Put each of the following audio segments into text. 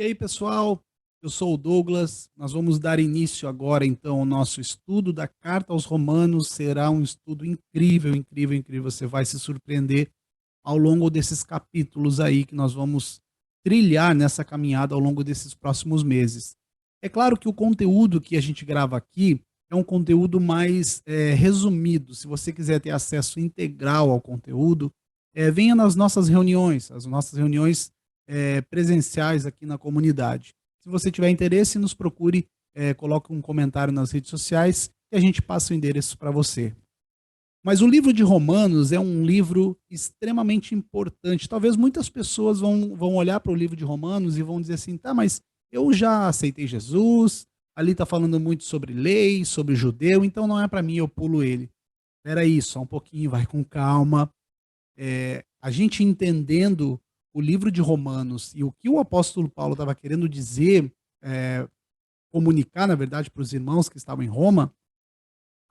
E aí, pessoal, eu sou o Douglas. Nós vamos dar início agora, então, ao nosso estudo da Carta aos Romanos. Será um estudo incrível, incrível, incrível. Você vai se surpreender ao longo desses capítulos aí que nós vamos trilhar nessa caminhada ao longo desses próximos meses. É claro que o conteúdo que a gente grava aqui é um conteúdo mais resumido. Se você quiser ter acesso integral ao conteúdo, venha nas nossas reuniões, as nossas reuniões presenciais aqui na comunidade. Se você tiver interesse, nos procure, coloque um comentário nas redes sociais e a gente passa o endereço para você. Mas o livro de Romanos é um livro extremamente importante. Talvez muitas pessoas vão olhar para o livro de Romanos e vão dizer assim, tá, mas eu já aceitei Jesus, ali está falando muito sobre lei, sobre judeu, então não é para mim, eu pulo ele. Espera aí, só um pouquinho, vai com calma. A gente entendendo o livro de Romanos e o que o apóstolo Paulo estava querendo dizer, comunicar, na verdade, para os irmãos que estavam em Roma,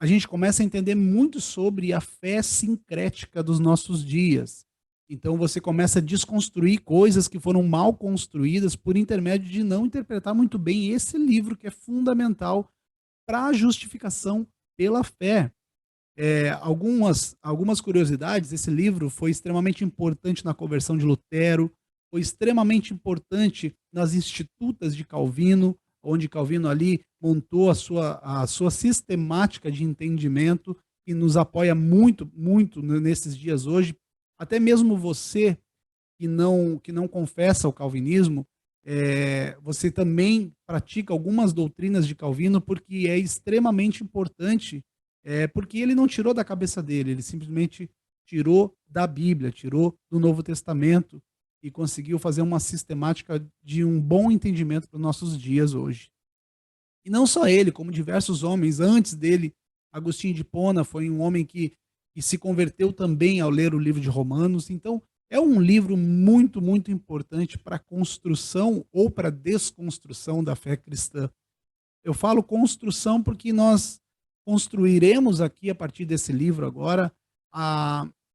a gente começa a entender muito sobre a fé sincrética dos nossos dias. Então você começa a desconstruir coisas que foram mal construídas por intermédio de não interpretar muito bem esse livro que é fundamental para a justificação pela fé. Algumas curiosidades, esse livro foi extremamente importante na conversão de Lutero, foi extremamente importante nas Institutas de Calvino, onde Calvino ali montou a sua sistemática de entendimento, que nos apoia muito, muito nesses dias hoje. Até mesmo você que não confessa o calvinismo, você também pratica algumas doutrinas de Calvino, porque é extremamente importante, porque ele não tirou da cabeça dele, ele simplesmente tirou da Bíblia, tirou do Novo Testamento, e conseguiu fazer uma sistemática de um bom entendimento para os nossos dias hoje. E não só ele, como diversos homens antes dele. Agostinho de Hipona foi um homem que se converteu também ao ler o livro de Romanos. Então, é um livro muito, muito importante para a construção ou para a desconstrução da fé cristã. Eu falo construção porque nós construiremos aqui, a partir desse livro agora,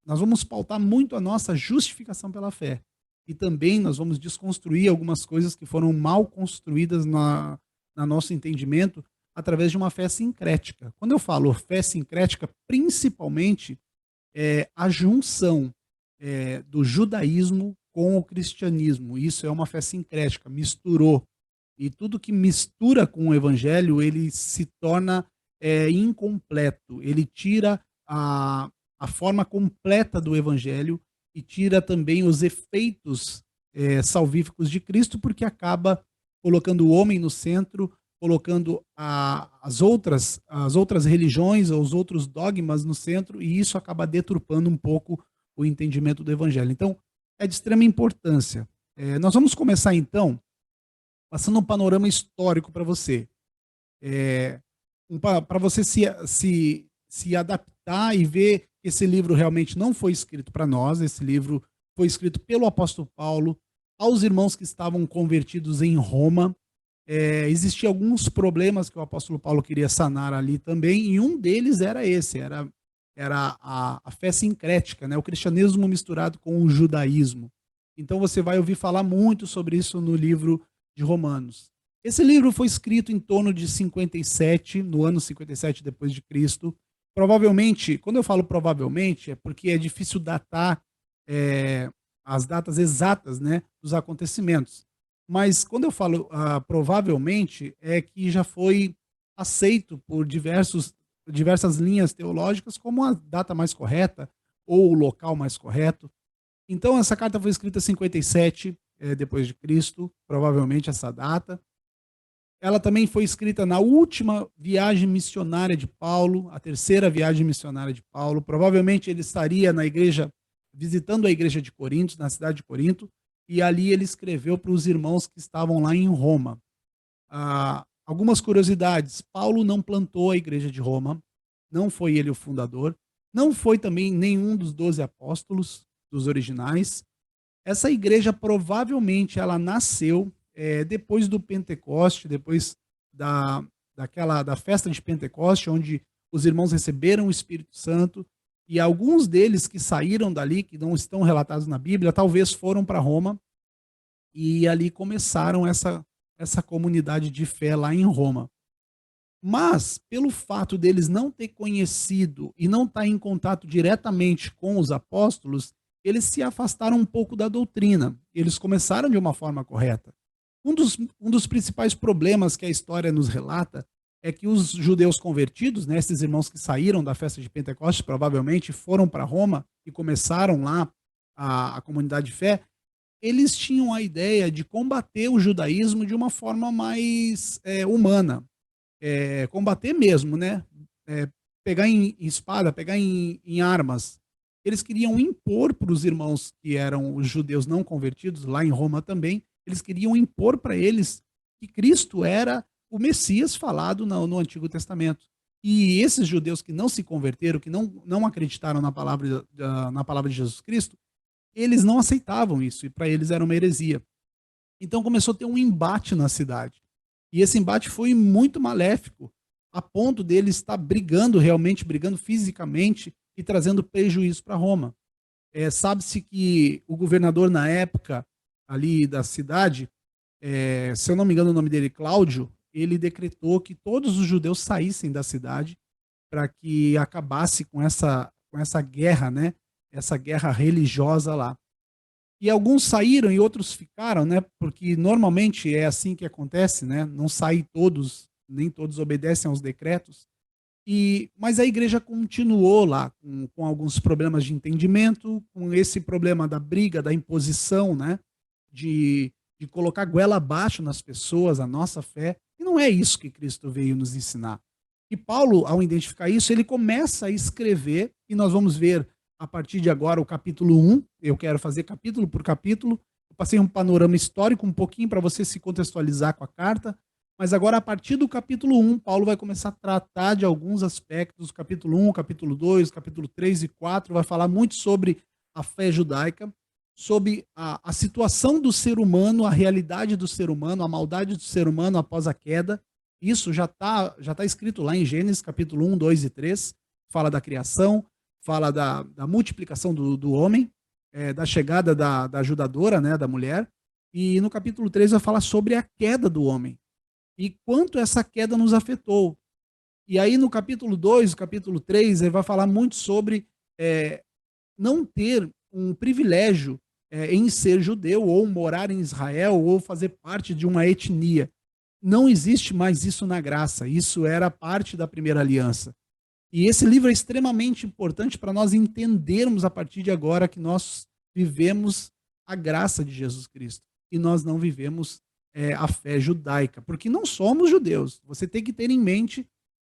nós vamos pautar muito a nossa justificação pela fé. E também nós vamos desconstruir algumas coisas que foram mal construídas no nosso entendimento através de uma fé sincrética. Quando eu falo fé sincrética, principalmente a junção do judaísmo com o cristianismo. Isso é uma fé sincrética, misturou. E tudo que mistura com o evangelho, ele se torna incompleto. Ele tira a forma completa do evangelho e tira também os efeitos salvíficos de Cristo, porque acaba colocando o homem no centro, colocando as outras religiões, os outros dogmas no centro, e isso acaba deturpando um pouco o entendimento do evangelho. Então, é de extrema importância. Nós vamos começar, então, passando um panorama histórico para você. Para você se adaptar e ver que esse livro realmente não foi escrito para nós, esse livro foi escrito pelo apóstolo Paulo aos irmãos que estavam convertidos em Roma. Existiam alguns problemas que o apóstolo Paulo queria sanar ali também, e um deles era esse, era a fé sincrética, né? O cristianismo misturado com o judaísmo. Então você vai ouvir falar muito sobre isso no livro de Romanos. Esse livro foi escrito em torno de 57, no ano 57 depois de Cristo. Provavelmente, quando eu falo provavelmente, é porque é difícil datar as datas exatas, né, dos acontecimentos. Mas quando eu falo provavelmente, é que já foi aceito por diversas linhas teológicas como a data mais correta ou o local mais correto. Então essa carta foi escrita em 57 depois de Cristo, provavelmente essa data. Ela também foi escrita na última viagem missionária de Paulo, a terceira viagem missionária de Paulo. Provavelmente ele estaria na igreja, visitando a igreja de Corinto, na cidade de Corinto, e ali ele escreveu para os irmãos que estavam lá em Roma. Algumas curiosidades: Paulo não plantou a igreja de Roma, não foi ele o fundador, não foi também nenhum dos 12 apóstolos, dos originais. Essa igreja provavelmente ela nasceu depois do Pentecoste, depois da festa de Pentecoste, onde os irmãos receberam o Espírito Santo, e alguns deles que saíram dali, que não estão relatados na Bíblia, talvez foram para Roma, e ali começaram essa comunidade de fé lá em Roma. Mas, pelo fato deles não ter conhecido e não estar em contato diretamente com os apóstolos, eles se afastaram um pouco da doutrina. Eles começaram de uma forma correta. Um dos principais problemas que a história nos relata é que os judeus convertidos, né, esses irmãos que saíram da festa de Pentecostes, provavelmente foram para Roma e começaram lá a comunidade de fé, eles tinham a ideia de combater o judaísmo de uma forma mais humana, combater mesmo, né? É, pegar em espada, pegar em armas. Eles queriam impor para os irmãos que eram os judeus não convertidos, lá em Roma também, eles queriam impor para eles que Cristo era o Messias falado no Antigo Testamento. E esses judeus que não se converteram, que não acreditaram na palavra de Jesus Cristo, eles não aceitavam isso, e para eles era uma heresia. Então começou a ter um embate na cidade. E esse embate foi muito maléfico, a ponto dele estar brigando, realmente brigando fisicamente e trazendo prejuízo para Roma. Sabe-se que o governador na época ali da cidade, se eu não me engano o nome dele, Cláudio, ele decretou que todos os judeus saíssem da cidade para que acabasse com essa guerra, né? Essa guerra religiosa lá. E alguns saíram e outros ficaram, né? Porque normalmente é assim que acontece, né? Não saem todos, nem todos obedecem aos decretos. Mas a igreja continuou lá com alguns problemas de entendimento, com esse problema da briga, da imposição, né? De colocar goela abaixo nas pessoas, a nossa fé. E não é isso que Cristo veio nos ensinar. E Paulo, ao identificar isso, ele começa a escrever, e nós vamos ver a partir de agora o capítulo 1, eu quero fazer capítulo por capítulo, eu passei um panorama histórico um pouquinho para você se contextualizar com a carta, mas agora a partir do capítulo 1, Paulo vai começar a tratar de alguns aspectos, capítulo 1, capítulo 2, capítulo 3 e 4, vai falar muito sobre a fé judaica, sobre a situação do ser humano, a realidade do ser humano, a maldade do ser humano após a queda. Isso já tá escrito lá em Gênesis, capítulo 1, 2 e 3, fala da criação, fala da multiplicação do homem, da chegada da ajudadora, né, da mulher, e no capítulo 3 vai falar sobre a queda do homem, e quanto essa queda nos afetou. E aí no capítulo 2, capítulo 3, ele vai falar muito sobre não ter um privilégio em ser judeu, ou morar em Israel, ou fazer parte de uma etnia. Não existe mais isso na graça, isso era parte da primeira aliança. E esse livro é extremamente importante para nós entendermos a partir de agora que nós vivemos a graça de Jesus Cristo e nós não vivemos a fé judaica, porque não somos judeus. Você tem que ter em mente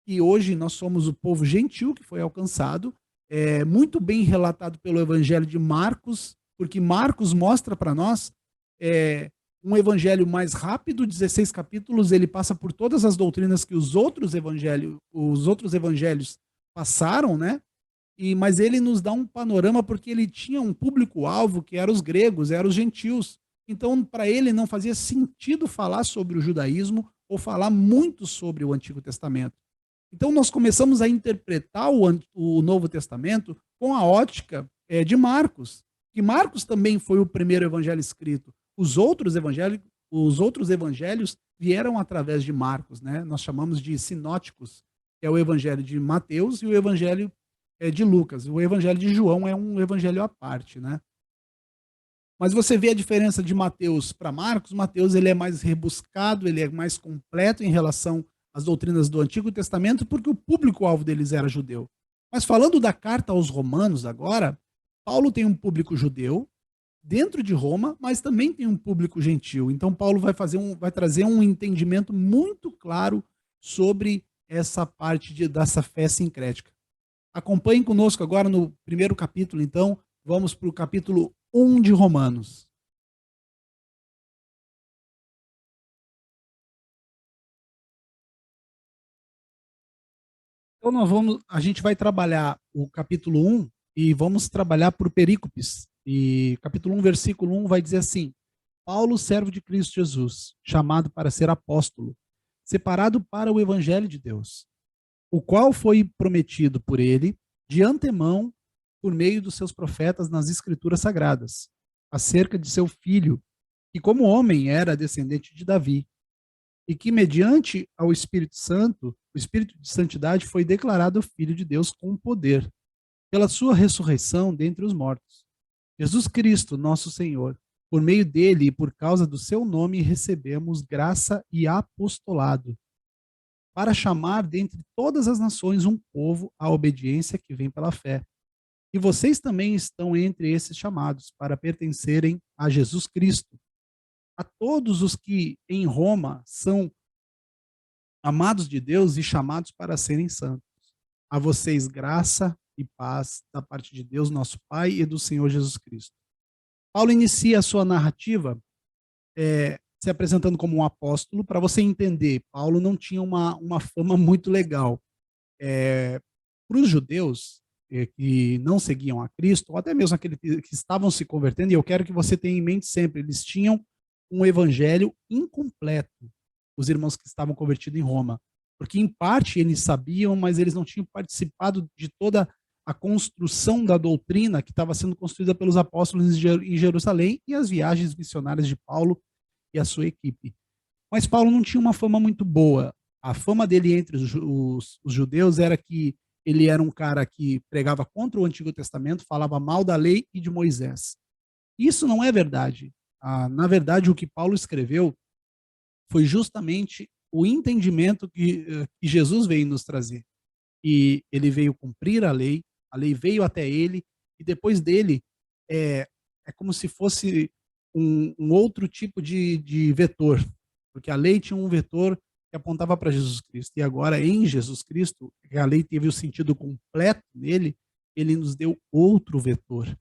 que hoje nós somos o povo gentil que foi alcançado, muito bem relatado pelo Evangelho de Marcos, porque Marcos mostra para nós um evangelho mais rápido, 16 capítulos, ele passa por todas as doutrinas que os outros evangelhos passaram, né? Mas ele nos dá um panorama porque ele tinha um público-alvo que eram os gregos, eram os gentios. Então, para ele não fazia sentido falar sobre o judaísmo ou falar muito sobre o Antigo Testamento. Então, nós começamos a interpretar o Novo Testamento com a ótica de Marcos, que Marcos também foi o primeiro evangelho escrito. Os outros evangelhos vieram através de Marcos, né? Nós chamamos de sinóticos, que é o evangelho de Mateus e o evangelho de Lucas. O evangelho de João é um evangelho à parte, né? Mas você vê a diferença de Mateus para Marcos. Mateus ele é mais rebuscado, ele é mais completo em relação às doutrinas do Antigo Testamento, porque o público-alvo deles era judeu. Mas falando da carta aos Romanos agora, Paulo tem um público judeu dentro de Roma, mas também tem um público gentil. Então Paulo vai trazer um entendimento muito claro sobre essa parte dessa fé sincrética. Acompanhem conosco agora no primeiro capítulo, então, vamos para o capítulo 1 de Romanos. Então a gente vai trabalhar o capítulo 1 e vamos trabalhar por perícopes. E capítulo 1, versículo 1 vai dizer assim: Paulo, servo de Cristo Jesus, chamado para ser apóstolo, separado para o evangelho de Deus, o qual foi prometido por ele de antemão por meio dos seus profetas nas escrituras sagradas, acerca de seu filho, que como homem era descendente de Davi, e que mediante ao Espírito Santo, o Espírito de Santidade foi declarado Filho de Deus com poder, pela sua ressurreição dentre os mortos. Jesus Cristo, nosso Senhor, por meio dele e por causa do seu nome recebemos graça e apostolado, para chamar dentre todas as nações um povo à obediência que vem pela fé. E vocês também estão entre esses chamados, para pertencerem a Jesus Cristo. A todos os que em Roma são amados de Deus e chamados para serem santos. A vocês graça e paz da parte de Deus, nosso Pai, e do Senhor Jesus Cristo. Paulo inicia a sua narrativa se apresentando como um apóstolo. Para você entender, Paulo não tinha uma fama muito legal. Para os judeus que não seguiam a Cristo, ou até mesmo aqueles que estavam se convertendo, e eu quero que você tenha em mente sempre, eles tinham um evangelho incompleto, os irmãos que estavam convertidos em Roma. Porque, em parte, eles sabiam, mas eles não tinham participado de toda a construção da doutrina que estava sendo construída pelos apóstolos em Jerusalém e as viagens missionárias de Paulo e a sua equipe. Mas Paulo não tinha uma fama muito boa. A fama dele entre os judeus era que ele era um cara que pregava contra o Antigo Testamento, falava mal da lei e de Moisés. Isso não é verdade. Na verdade, o que Paulo escreveu foi justamente o entendimento que Jesus veio nos trazer. E ele veio cumprir a lei veio até ele, e depois dele é como se fosse um outro tipo de vetor, porque a lei tinha um vetor que apontava para Jesus Cristo, e agora em Jesus Cristo, a lei teve o sentido completo nele, ele nos deu outro vetor.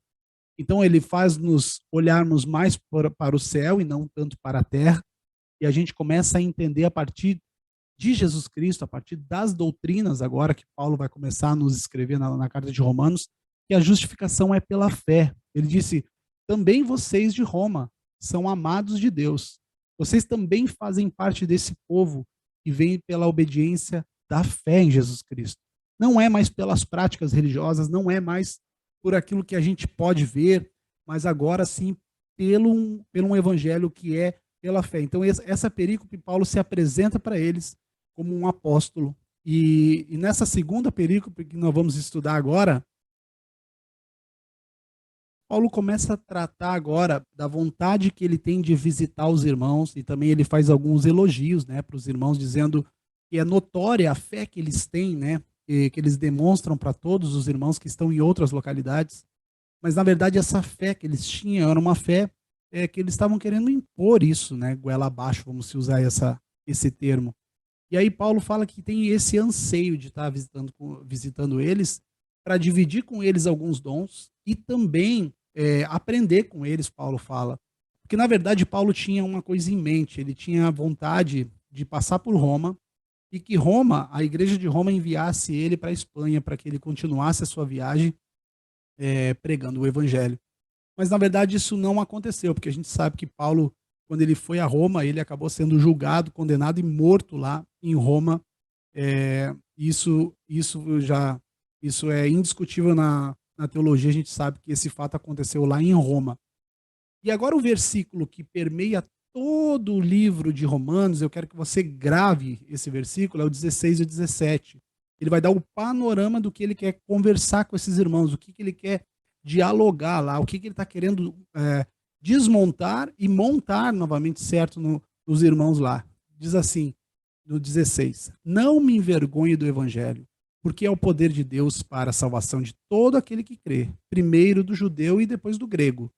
Então ele faz nos olharmos mais para o céu e não tanto para a terra, e a gente começa a entender a partir de Jesus Cristo, a partir das doutrinas agora que Paulo vai começar a nos escrever na carta de Romanos, que a justificação é pela fé. Ele disse, também vocês de Roma são amados de Deus. Vocês também fazem parte desse povo que vem pela obediência da fé em Jesus Cristo. Não é mais pelas práticas religiosas, não é mais por aquilo que a gente pode ver, mas agora sim pelo um evangelho que é pela fé. Então essa perícope, Paulo se apresenta para eles como um apóstolo. E nessa segunda perícope que nós vamos estudar agora, Paulo começa a tratar agora da vontade que ele tem de visitar os irmãos, e também ele faz alguns elogios, né, para os irmãos, dizendo que é notória a fé que eles têm, né, que eles demonstram para todos os irmãos que estão em outras localidades. Mas, na verdade, essa fé que eles tinham era uma fé que eles estavam querendo impor isso, né, goela abaixo, vamos se usar esse termo. E aí Paulo fala que tem esse anseio de estar visitando eles para dividir com eles alguns dons e também aprender com eles, Paulo fala. Porque, na verdade, Paulo tinha uma coisa em mente, ele tinha vontade de passar por Roma e que Roma, a igreja de Roma, enviasse ele para a Espanha para que ele continuasse a sua viagem pregando o evangelho. Mas, na verdade, isso não aconteceu, porque a gente sabe que Paulo, quando ele foi a Roma, ele acabou sendo julgado, condenado e morto lá em Roma. Isso é indiscutível na teologia, a gente sabe que esse fato aconteceu lá em Roma. E agora o versículo que permeia todo o livro de Romanos, eu quero que você grave esse versículo, é o 16 e o 17. Ele vai dar o panorama do que ele quer conversar com esses irmãos, o que ele quer dialogar lá, o que ele está querendo desmontar e montar novamente certo nos irmãos lá. Diz assim, no 16, não me envergonhe do evangelho, porque é o poder de Deus para a salvação de todo aquele que crê, primeiro do judeu e depois do grego.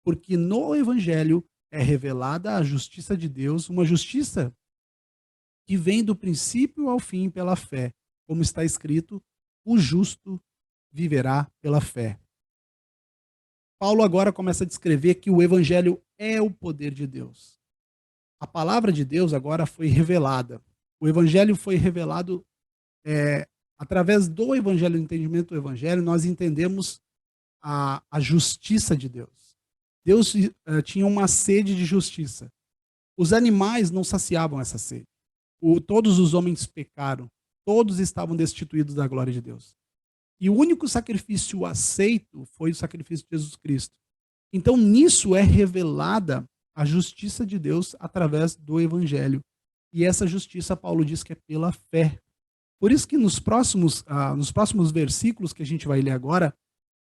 Porque no evangelho é revelada a justiça de Deus, uma justiça que vem do princípio ao fim pela fé, como está escrito, o justo viverá pela fé. Paulo agora começa a descrever que o evangelho é o poder de Deus. A palavra de Deus agora foi revelada. O evangelho foi revelado através do evangelho, do entendimento do evangelho, nós entendemos a justiça de Deus. Deus tinha uma sede de justiça. Os animais não saciavam essa sede. Todos os homens pecaram. Todos estavam destituídos da glória de Deus. E o único sacrifício aceito foi o sacrifício de Jesus Cristo. Então, nisso é revelada a justiça de Deus através do evangelho. E essa justiça, Paulo diz que é pela fé. Por isso que nos próximos versículos que a gente vai ler agora,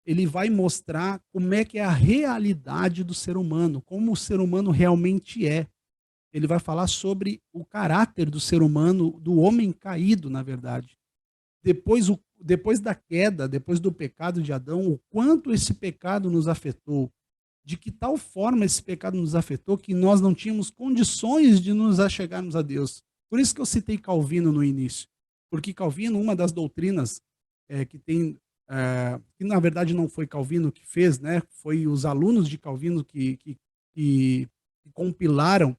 ele vai mostrar como é que é a realidade do ser humano, como o ser humano realmente é. Ele vai falar sobre o caráter do ser humano, do homem caído, na verdade. Depois da queda, depois do pecado de Adão, o quanto esse pecado nos afetou, de que tal forma esse pecado nos afetou que nós não tínhamos condições de nos achegarmos a Deus. Por isso que eu citei Calvino no início, porque Calvino, uma das doutrinas que na verdade não foi Calvino que fez, né? Foi os alunos de Calvino que compilaram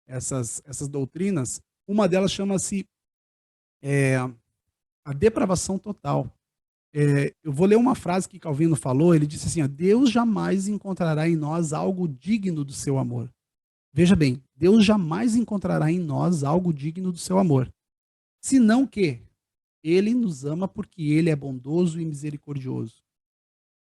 essas doutrinas. Uma delas chama-se a depravação total. Eu vou ler uma frase que Calvino falou. Ele disse assim: Deus jamais encontrará em nós algo digno do seu amor. Veja bem, Deus jamais encontrará em nós algo digno do seu amor, senão que ele nos ama porque ele é bondoso e misericordioso.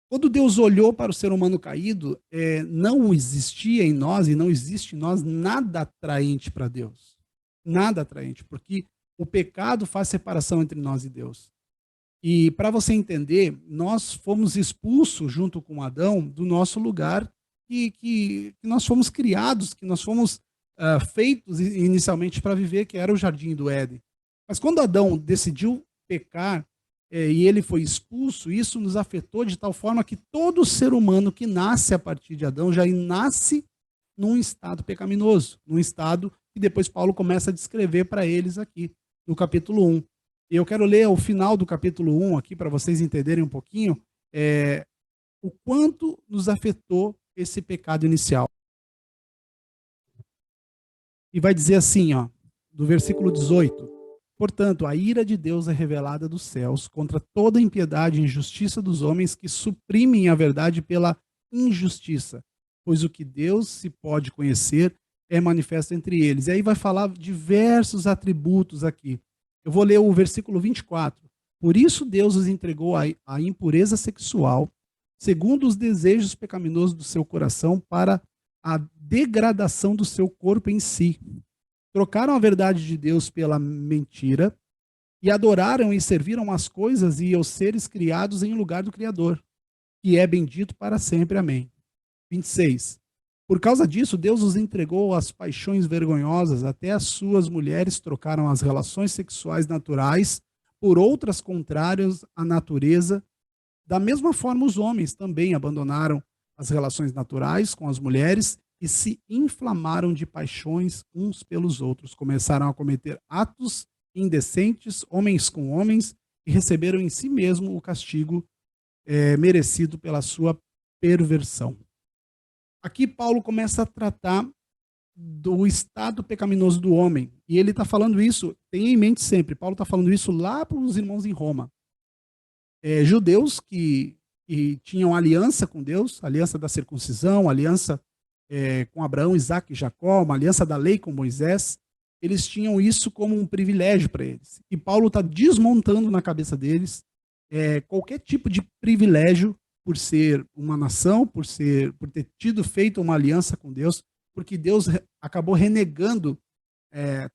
Quando Deus olhou para o ser humano caído, não existia em nós e não existe em nós nada atraente para Deus. Nada atraente, porque o pecado faz separação entre nós e Deus. E para você entender, nós fomos expulsos junto com Adão do nosso lugar que nós fomos criados, que nós fomos feitos inicialmente para viver, que era o Jardim do Éden. Mas quando Adão decidiu pecar e ele foi expulso, isso nos afetou de tal forma que todo ser humano que nasce a partir de Adão já nasce num estado pecaminoso, num estado que depois Paulo começa a descrever para eles aqui no capítulo 1. E eu quero ler o final do capítulo 1 aqui para vocês entenderem um pouquinho o quanto nos afetou esse pecado inicial. E vai dizer assim, do versículo 18: Portanto, a ira de Deus é revelada dos céus contra toda impiedade e injustiça dos homens que suprimem a verdade pela injustiça, pois o que Deus se pode conhecer é manifesto entre eles. E aí vai falar diversos atributos aqui. Eu vou ler o versículo 24. Por isso Deus os entregou à impureza sexual, segundo os desejos pecaminosos do seu coração, para a degradação do seu corpo em si. Trocaram a verdade de Deus pela mentira e adoraram e serviram as coisas e os seres criados em lugar do Criador, que é bendito para sempre. Amém. 26. Por causa disso, Deus os entregou às paixões vergonhosas, até as suas mulheres trocaram as relações sexuais naturais por outras contrárias à natureza. Da mesma forma, os homens também abandonaram as relações naturais com as mulheres e se inflamaram de paixões uns pelos outros. Começaram a cometer atos indecentes, homens com homens, e receberam em si mesmo o castigo merecido pela sua perversão. Aqui Paulo começa a tratar do estado pecaminoso do homem. E ele está falando isso, tenha em mente sempre, Paulo está falando isso lá para os irmãos em Roma. Judeus que tinham aliança com Deus, aliança da circuncisão, aliança com Abraão, Isaac e Jacó, uma aliança da lei com Moisés, eles tinham isso como um privilégio para eles. E Paulo está desmontando na cabeça deles qualquer tipo de privilégio por ser uma nação, por ter feito uma aliança com Deus, porque Deus acabou renegando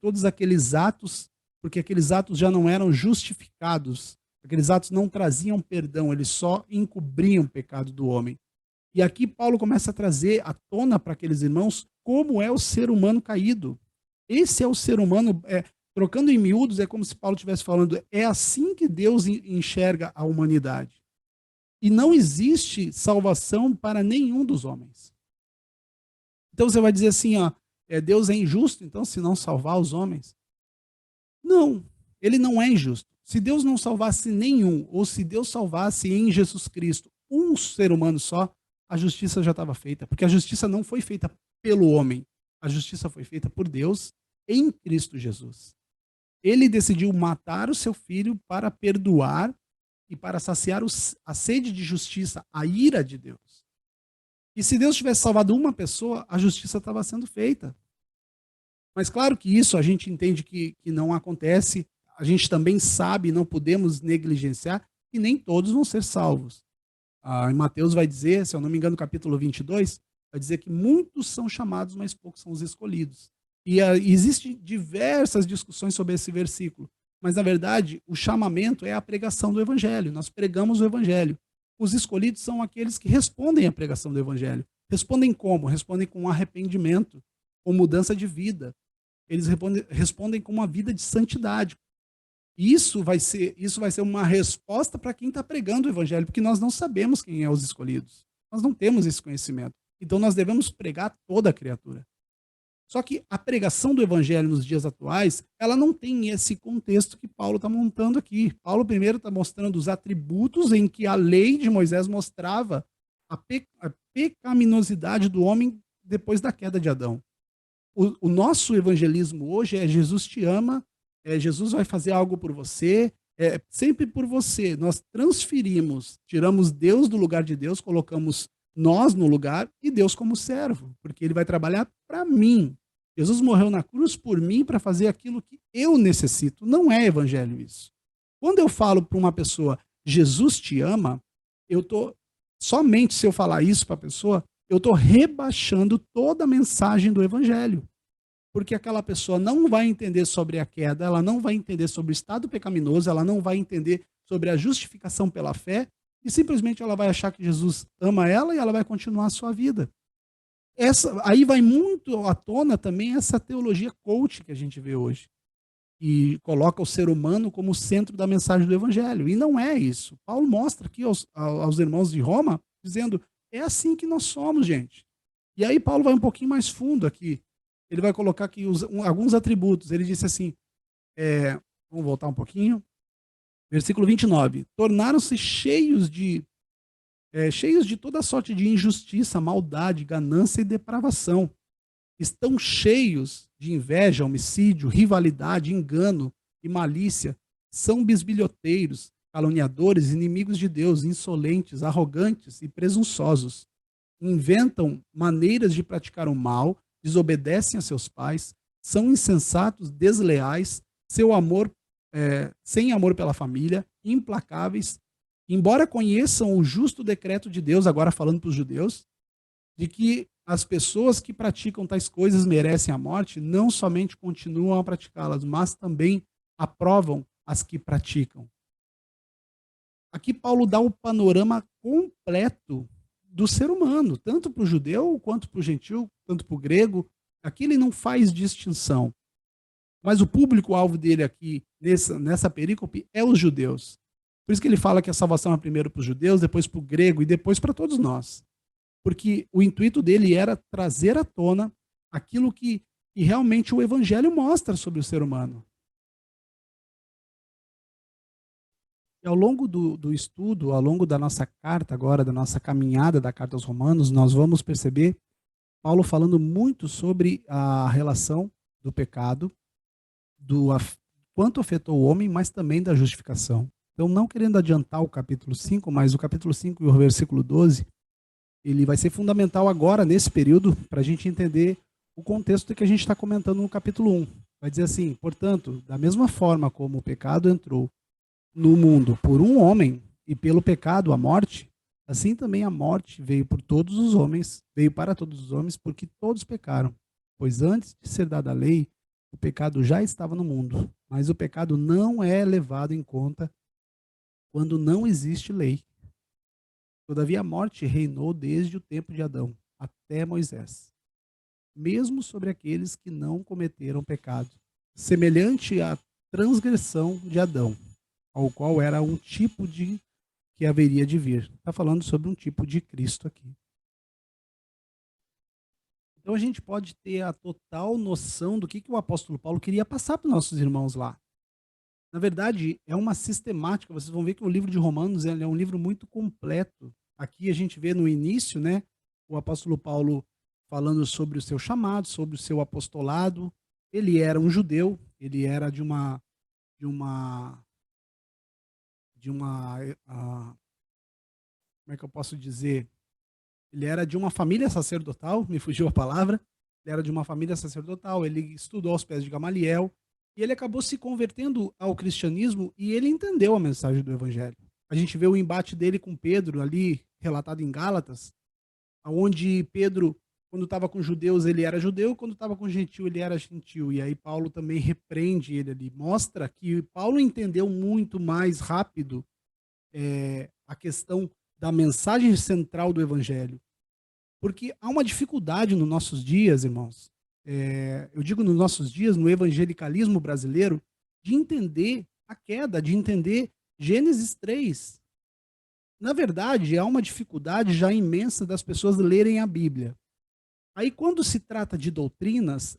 todos aqueles atos, porque aqueles atos já não eram justificados, aqueles atos não traziam perdão, eles só encobriam o pecado do homem. E aqui Paulo começa a trazer à tona para aqueles irmãos como é o ser humano caído. Esse é o ser humano, trocando em miúdos, é como se Paulo estivesse falando, é assim que Deus enxerga a humanidade. E não existe salvação para nenhum dos homens. Então você vai dizer assim, Deus é injusto, então, se não salvar os homens? Não, ele não é injusto. Se Deus não salvasse nenhum, ou se Deus salvasse em Jesus Cristo um ser humano só, a justiça já estava feita, porque a justiça não foi feita pelo homem, a justiça foi feita por Deus em Cristo Jesus. Ele decidiu matar o seu filho para perdoar e para saciar a sede de justiça, a ira de Deus. E se Deus tivesse salvado uma pessoa, a justiça estava sendo feita. Mas claro que isso a gente entende que não acontece, a gente também sabe, não podemos negligenciar, que nem todos vão ser salvos. Em Mateus vai dizer, se eu não me engano, no capítulo 22, vai dizer que muitos são chamados, mas poucos são os escolhidos. E existem diversas discussões sobre esse versículo, mas na verdade o chamamento é a pregação do evangelho, nós pregamos o evangelho. Os escolhidos são aqueles que respondem à pregação do evangelho. Respondem como? Respondem com arrependimento, com mudança de vida. Eles respondem com uma vida de santidade. Isso vai ser uma resposta para quem está pregando o evangelho, porque nós não sabemos quem é os escolhidos. Nós não temos esse conhecimento. Então nós devemos pregar toda a criatura. Só que a pregação do evangelho nos dias atuais, ela não tem esse contexto que Paulo está montando aqui. Paulo primeiro está mostrando os atributos em que a lei de Moisés mostrava a pecaminosidade do homem depois da queda de Adão. O nosso evangelismo hoje é Jesus te ama, Jesus vai fazer algo por você, sempre por você. Nós transferimos, tiramos Deus do lugar de Deus, colocamos nós no lugar e Deus como servo, porque ele vai trabalhar para mim. Jesus morreu na cruz por mim para fazer aquilo que eu necessito. Não é evangelho isso. Quando eu falo para uma pessoa, Jesus te ama, somente se eu falar isso para a pessoa, eu estou rebaixando toda a mensagem do evangelho. Porque aquela pessoa não vai entender sobre a queda, ela não vai entender sobre o estado pecaminoso, ela não vai entender sobre a justificação pela fé, e simplesmente ela vai achar que Jesus ama ela e ela vai continuar a sua vida. Aí vai muito à tona também essa teologia coach que a gente vê hoje, e coloca o ser humano como centro da mensagem do evangelho. E não é isso. Paulo mostra aqui aos irmãos de Roma, dizendo, é assim que nós somos, gente. E aí Paulo vai um pouquinho mais fundo aqui. Ele vai colocar aqui alguns atributos. Ele disse assim, vamos voltar um pouquinho. Versículo 29. Tornaram-se cheios de toda sorte de injustiça, maldade, ganância e depravação. Estão cheios de inveja, homicídio, rivalidade, engano e malícia. São bisbilhoteiros, caluniadores, inimigos de Deus, insolentes, arrogantes e presunçosos. Inventam maneiras de praticar o mal, desobedecem a seus pais, são insensatos, desleais, sem amor pela família, implacáveis. Embora conheçam o justo decreto de Deus, agora falando para os judeus, de que as pessoas que praticam tais coisas merecem a morte, não somente continuam a praticá-las, mas também aprovam as que praticam. Aqui Paulo dá o panorama completo do ser humano, tanto para o judeu, quanto para o gentil, tanto para o grego. Aqui ele não faz distinção. Mas o público-alvo dele aqui, nessa perícope, é os judeus. Por isso que ele fala que a salvação é primeiro para os judeus, depois para o grego e depois para todos nós. Porque o intuito dele era trazer à tona aquilo que realmente o evangelho mostra sobre o ser humano. E ao longo do estudo, ao longo da nossa carta agora, da nossa caminhada da carta aos Romanos, nós vamos perceber Paulo falando muito sobre a relação do pecado, quanto afetou o homem, mas também da justificação. Então, não querendo adiantar o capítulo 5, mas o capítulo 5 e o versículo 12, ele vai ser fundamental agora, nesse período, para a gente entender o contexto que a gente está comentando no capítulo 1. Vai dizer assim, portanto, da mesma forma como o pecado entrou no mundo por um homem, e pelo pecado a morte, assim também a morte veio para todos os homens, porque todos pecaram. Pois antes de ser dada a lei, o pecado já estava no mundo, mas o pecado não é levado em conta quando não existe lei. Todavia a morte reinou desde o tempo de Adão até Moisés, mesmo sobre aqueles que não cometeram pecado, semelhante à transgressão de Adão, ao qual era um tipo de que haveria de vir. Está falando sobre um tipo de Cristo aqui. Então a gente pode ter a total noção do que o apóstolo Paulo queria passar para os nossos irmãos lá. Na verdade, é uma sistemática. Vocês vão ver que o livro de Romanos é um livro muito completo. Aqui a gente vê no início, né, o apóstolo Paulo falando sobre o seu chamado, sobre o seu apostolado. Ele era um judeu, ele era como é que eu posso dizer? Ele era de uma família sacerdotal, me fugiu a palavra. Ele era de uma família sacerdotal, ele estudou aos pés de Gamaliel, e ele acabou se convertendo ao cristianismo e ele entendeu a mensagem do evangelho. A gente vê o embate dele com Pedro ali, relatado em Gálatas, onde Pedro quando estava com judeus ele era judeu, quando estava com gentil ele era gentil. E aí Paulo também repreende ele ali, mostra que Paulo entendeu muito mais rápido a questão da mensagem central do evangelho. Porque há uma dificuldade nos nossos dias, irmãos, eu digo nos nossos dias, no evangelicalismo brasileiro, de entender a queda, de entender Gênesis 3. Na verdade, há uma dificuldade já imensa das pessoas lerem a Bíblia. Aí, quando se trata de doutrinas,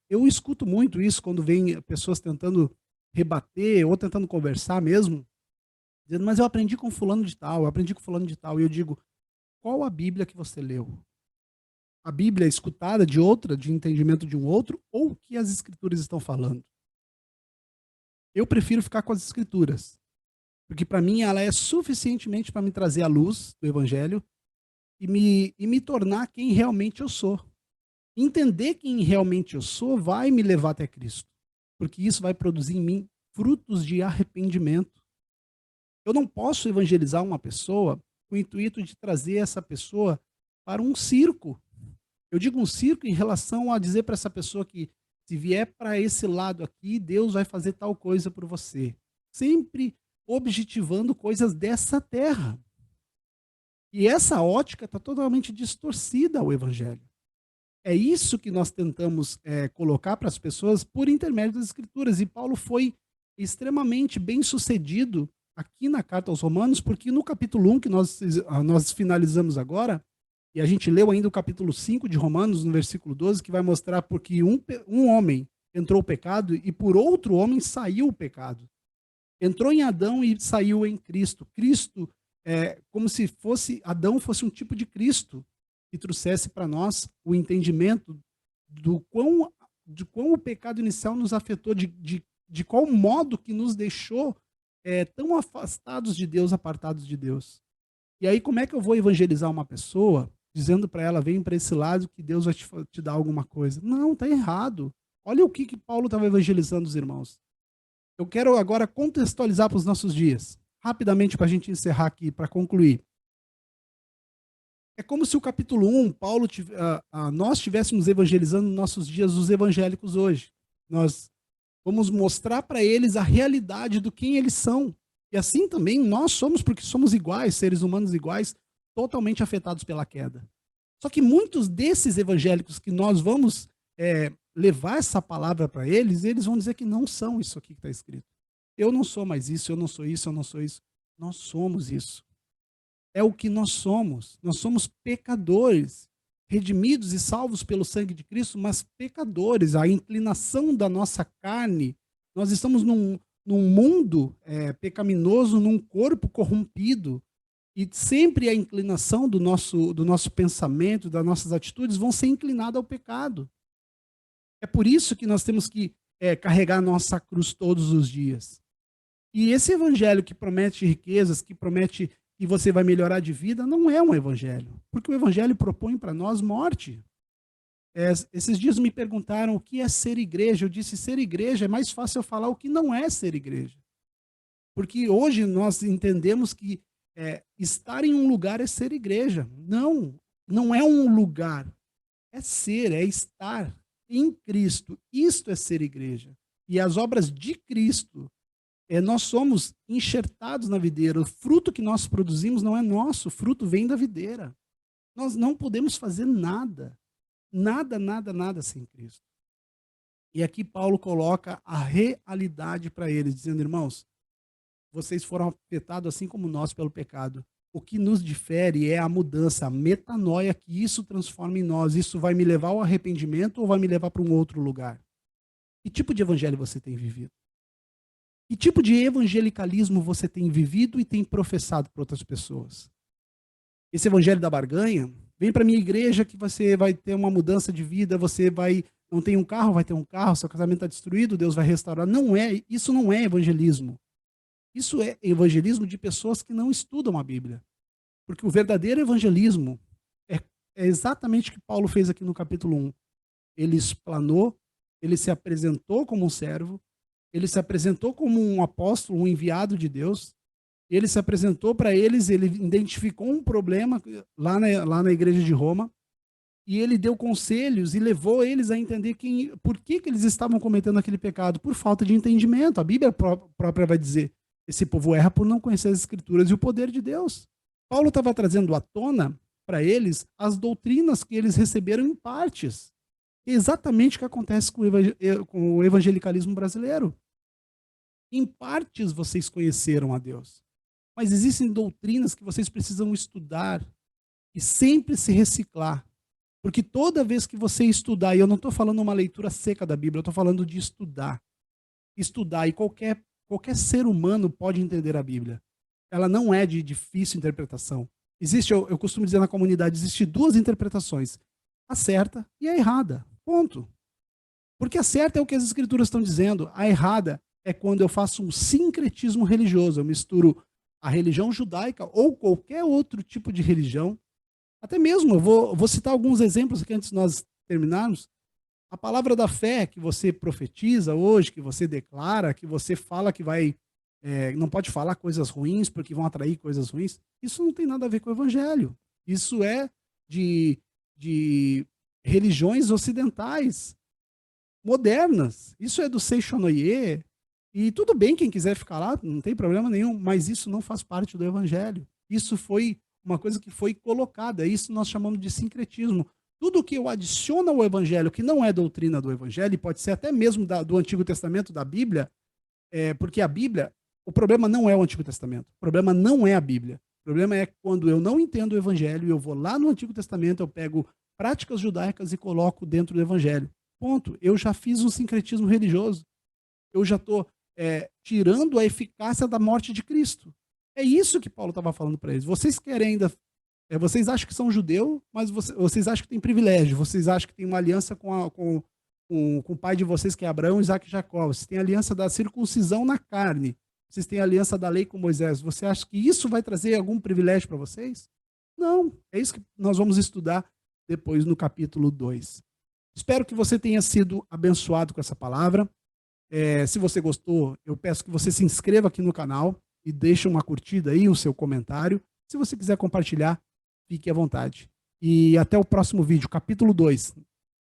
eu escuto muito isso quando vem pessoas tentando rebater ou tentando conversar mesmo, dizendo, mas eu aprendi com fulano de tal, eu aprendi com fulano de tal. E eu digo, qual a Bíblia que você leu? A Bíblia escutada de outra, de entendimento de um outro, ou o que as Escrituras estão falando? Eu prefiro ficar com as Escrituras, porque para mim ela é suficientemente para me trazer a luz do Evangelho e me tornar quem realmente eu sou. Entender quem realmente eu sou vai me levar até Cristo, porque isso vai produzir em mim frutos de arrependimento. Eu não posso evangelizar uma pessoa com o intuito de trazer essa pessoa para um circo. Eu digo um circo em relação a dizer para essa pessoa que se vier para esse lado aqui, Deus vai fazer tal coisa por você. Sempre objetivando coisas dessa terra. E essa ótica está totalmente distorcida ao evangelho. É isso que nós tentamos colocar para as pessoas por intermédio das Escrituras. E Paulo foi extremamente bem sucedido aqui na carta aos Romanos, porque no capítulo 1, que nós finalizamos agora, e a gente leu ainda o capítulo 5 de Romanos, no versículo 12, que vai mostrar porque um homem entrou o pecado e por outro homem saiu o pecado. Entrou em Adão e saiu em Cristo. Cristo como se Adão fosse um tipo de Cristo, que trouxesse para nós o entendimento de quão o pecado inicial nos afetou, de qual modo que nos deixou tão afastados de Deus, apartados de Deus. E aí como é que eu vou evangelizar uma pessoa dizendo para ela, vem para esse lado que Deus vai te dar alguma coisa? Não, está errado. Olha o que Paulo estava evangelizando os irmãos. Eu quero agora contextualizar para os nossos dias, rapidamente para a gente encerrar aqui, para concluir. É como se o capítulo 1, nós estivéssemos evangelizando nos nossos dias os evangélicos hoje. Nós vamos mostrar para eles a realidade do quem eles são. E assim também nós somos, porque somos iguais, seres humanos iguais, totalmente afetados pela queda. Só que muitos desses evangélicos que nós vamos levar essa palavra para eles, eles vão dizer que não são isso aqui que está escrito. Eu não sou mais isso, eu não sou isso, eu não sou isso. Nós somos isso. É o que nós somos. Nós somos pecadores, redimidos e salvos pelo sangue de Cristo, mas pecadores. A inclinação da nossa carne, nós estamos num mundo pecaminoso, num corpo corrompido, e sempre a inclinação do nosso pensamento, das nossas atitudes, vão ser inclinadas ao pecado. É por isso que nós temos que carregar a nossa cruz todos os dias. E esse evangelho que promete riquezas, que promete que você vai melhorar de vida, não é um evangelho. Porque o evangelho propõe para nós morte. Esses dias me perguntaram o que é ser igreja. Eu disse, ser igreja é mais fácil eu falar o que não é ser igreja. Porque hoje nós entendemos que estar em um lugar é ser igreja. Não, não é um lugar. É ser, é estar em Cristo. Isto é ser igreja. E as obras de Cristo, nós somos enxertados na videira. O fruto que nós produzimos não é nosso, o fruto vem da videira. Nós não podemos fazer nada. Nada, nada, nada sem Cristo. E aqui Paulo coloca a realidade para eles, dizendo, irmãos, vocês foram afetados assim como nós pelo pecado. O que nos difere é a mudança, a metanoia que isso transforma em nós. Isso vai me levar ao arrependimento ou vai me levar para um outro lugar? Que tipo de evangelho você tem vivido? Que tipo de evangelicalismo você tem vivido e tem professado para outras pessoas? Esse evangelho da barganha, vem para a minha igreja que você vai ter uma mudança de vida, não tem um carro, vai ter um carro, seu casamento está destruído, Deus vai restaurar. Isso não é evangelismo. Isso é evangelismo de pessoas que não estudam a Bíblia. Porque o verdadeiro evangelismo é exatamente o que Paulo fez aqui no capítulo 1. Ele explanou, ele se apresentou como um servo, ele se apresentou como um apóstolo, um enviado de Deus, ele se apresentou para eles, ele identificou um problema lá na igreja de Roma, e ele deu conselhos e levou eles a entender por que eles estavam cometendo aquele pecado, por falta de entendimento. A Bíblia própria vai dizer, esse povo erra por não conhecer as Escrituras e o poder de Deus. Paulo estava trazendo à tona para eles as doutrinas que eles receberam em partes. É exatamente o que acontece com o evangelicalismo brasileiro. Em partes vocês conheceram a Deus, mas existem doutrinas que vocês precisam estudar e sempre se reciclar. Porque toda vez que você estudar, e eu não estou falando uma leitura seca da Bíblia, eu estou falando de estudar. Estudar, e qualquer ser humano pode entender a Bíblia. Ela não é de difícil interpretação. Eu costumo dizer na comunidade, existem duas interpretações, a certa e a errada. Ponto. Porque a certa é o que as Escrituras estão dizendo, a errada é quando eu faço um sincretismo religioso, eu misturo a religião judaica ou qualquer outro tipo de religião. Até mesmo, eu vou citar alguns exemplos aqui antes de nós terminarmos. A palavra da fé que você profetiza hoje, que você declara, que você fala que não pode falar coisas ruins porque vão atrair coisas ruins, isso não tem nada a ver com o evangelho. Isso é de religiões ocidentais, modernas. Isso é do Seishonoye. E tudo bem quem quiser ficar lá, não tem problema nenhum, mas isso não faz parte do evangelho. Isso foi uma coisa que foi colocada, isso nós chamamos de sincretismo. Tudo que eu adiciono ao evangelho, que não é doutrina do evangelho, e pode ser até mesmo do Antigo Testamento, da Bíblia, porque a Bíblia, o problema não é o Antigo Testamento, o problema não é a Bíblia. O problema é quando eu não entendo o evangelho, eu vou lá no Antigo Testamento, eu pego práticas judaicas e coloco dentro do evangelho. Ponto. Eu já fiz um sincretismo religioso. Eu já estou tirando a eficácia da morte de Cristo. É isso que Paulo estava falando para eles. Vocês querem ainda... vocês acham que são judeu, mas vocês acham que tem privilégio. Vocês acham que tem uma aliança com o pai de vocês, que é Abraão, Isaac e Jacó. Vocês têm a aliança da circuncisão na carne. Vocês têm a aliança da lei com Moisés. Você acha que isso vai trazer algum privilégio para vocês? Não. É isso que nós vamos estudar depois no capítulo 2. Espero que você tenha sido abençoado com essa palavra. Se você gostou, eu peço que você se inscreva aqui no canal e deixe uma curtida aí, o seu comentário. Se você quiser compartilhar, fique à vontade. E até o próximo vídeo, capítulo 2.